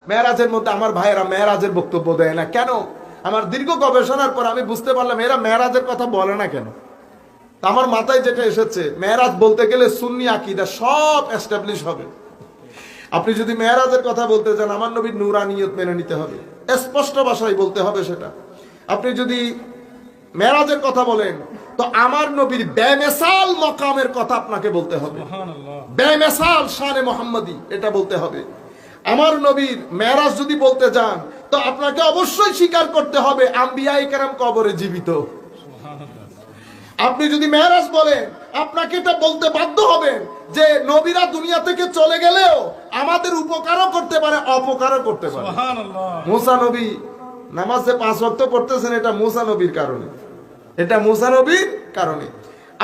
মেরাজের মধ্যে আমার ভাইয়েরা মেরাজের বক্তব্য দেয় না কেন? আমার দীর্ঘ গবেষণার পর আমি বুঝতে পারলাম এরা মেরাজের কথা বলে না কেন। আমার মাথায় যেটা এসেছে, মেরাজ বলতে গেলে সুন্নি আকীদা সব এস্টাবলিশ হবে। আপনি যদি মেরাজের কথা বলতে চান, আমার নবীর নূরানিয়ত মেনে নিতে হবে, স্পষ্ট ভাষায় বলতে হবে সেটা। আপনি যদি মেরাজের কথা বলেন, তো আমার নবীর বেমেসাল মকামের কথা আপনাকে বলতে হবে, বেমেসাল শানে মুহাম্মাদি, এটা বলতে হবে। আমার নবীর মেরাজ যদি বলতে যান, তো আপনাকে অবশ্যই স্বীকার করতে হবে আম্বিয়ায়ে কেরাম কবরে জীবিত। আপনি যদি মেরাজ বলেন, আপনাকে এটা বলতে বাধ্য হবেন যে নবীরা দুনিয়া থেকে চলে গেলেও আমাদের উপকারও করতে পারে, অপকারও করতে পারে। মুসা নবী নামাজে 5 ওয়াক্ত পড়তেছেন, এটা মুসা নবীর কারণে, এটা মুসা নবীর কারণে।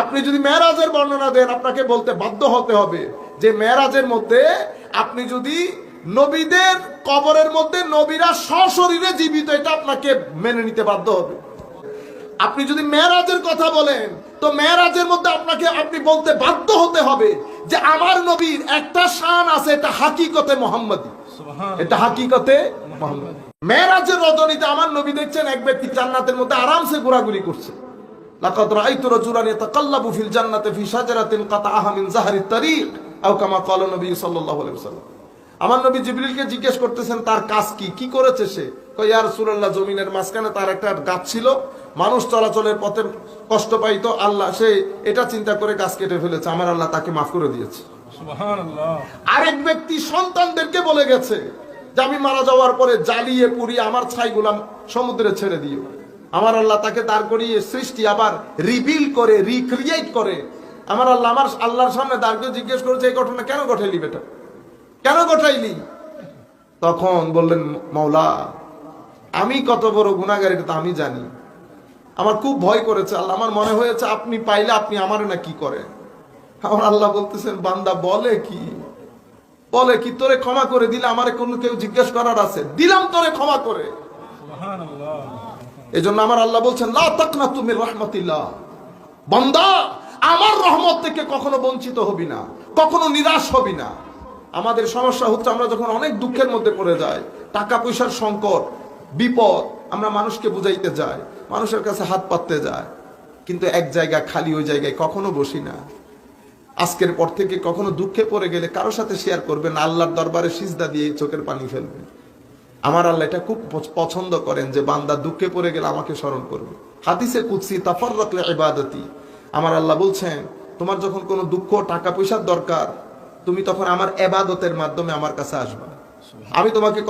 আপনি যদি মেরাজের বর্ণনা দেন, আপনাকে বলতে বাধ্য হতে হবে যে মেরাজের মধ্যে আপনি যদি নবীদের কবরের মধ্যে নবীরা সশরীরে জীবিত, এটা আপনাকে মেনে নিতে বাধ্য হবে। আপনি যদি মেরাজের কথা বলেন, তো মেরাজের মধ্যে আপনি বলতে বাধ্য হতে হবে যে আমার নবীর একটা শান আছে, এটা হাকিকতে মুহাম্মাদি, এটা হাকিকতে মুহাম্মাদি। মেরাজের রজনীতে আমার নবী দেখছেন এক ব্যক্তি জান্নাতের মধ্যে আরামসে ঘোরাঘুরি করছে। লাকাদ রাআইতু রাজুলান ইয়াতাকাল্লাবু ফিল জান্নাতি ফি শাজারাতিন কাতাআহা মিন যাহরিত তারিক আও কামা ক্বালা নবী সাল্লাল্লাহু আলাইহি ওয়াসাল্লাম। আমার নবী জিবরিলকে জিজ্ঞেস করতেছেন তার কাজ কি, কি করেছে সে? কয় ইয়া রাসূলুল্লাহ, জমিনের মাঝখানে তার একটা গাছ ছিল, মানুষ চলাচলের পথে কষ্ট পাইতো, আল্লাহ সে এটা চিন্তা করে গাছ কেটে ফেলেছে, আমার আল্লাহ তাকে মাফ করে দিয়েছে। সুবহানাল্লাহ। আরেক ব্যক্তি সন্তানদেরকে বলে গেছে যে আমি মারা যাওয়ার পরে জ্বালিয়ে পুড়িয়ে আমার ছাইগুলা সমুদ্রে ছেড়ে দিও, আমার আল্লাহ তাকে দাঁড় করিয়ে সৃষ্টি আবার রিবিল করে, রিক্রিয়েট করে। আমার আল্লাহর সামনে দাঁড় করে জিজ্ঞেস করেছে এই ঘটনা কেন ঘটাইলি বেটা, কেন ঘটাইলি? তখন বললেন মাওলা, আমি কত বড় গুনাহগার এটা তো আমি জানি, আমার খুব ভয় করেছে আল্লাহ, আমার মনে হয়েছে আপনি পাইলে আপনি আমার না কি করে। আমার আল্লাহ বলতেছেন বান্দা বলে কি, বলে কি, তোরে ক্ষমা করে দিলে আমারে কোনো কেউ জিজ্ঞেস করার আছে? দিলাম তোরে ক্ষমা করে। সুবহানাল্লাহ। এজন্য আমার আল্লাহ বলছেন লা তাকনাতু মির রাহমাতিল্লাহ, বান্দা আমার রহমত থেকে কখনো বঞ্চিত হবি না, কখনো নিরাশ হবি না। আমাদের সমস্যা হচ্ছে আমরা যখন অনেক দুঃখের মধ্যে পড়ে যাই, টাকা পয়সার সংকট, বিপদ, আমরা মানুষকে বুঝাইতে যাই, মানুষের কাছে হাত পাততে যায়, কিন্তু এক জায়গা খালি, ওই জায়গায় কখনো বসি না। আজকের পর থেকে কখনো দুঃখে পড়ে গেলে কারোর সাথে শেয়ার করবেন, আল্লাহর দরবারে সিজদা দিয়ে চোখের পানি ফেলবেন। আমার আল্লাহ এটা খুব পছন্দ করেন যে বান্দা দুঃখে পড়ে গেলে আমাকে স্মরণ করবে। হাদিসে কুদসি তাফাররাক লিইবাদাতি, আমার আল্লাহ বলছেন তোমার যখন কোনো দুঃখ, টাকা পয়সার দরকার, তুমি তখন আমার ইবাদতের মাধ্যমে আমার কাছে আসবা, আমি তোমাকে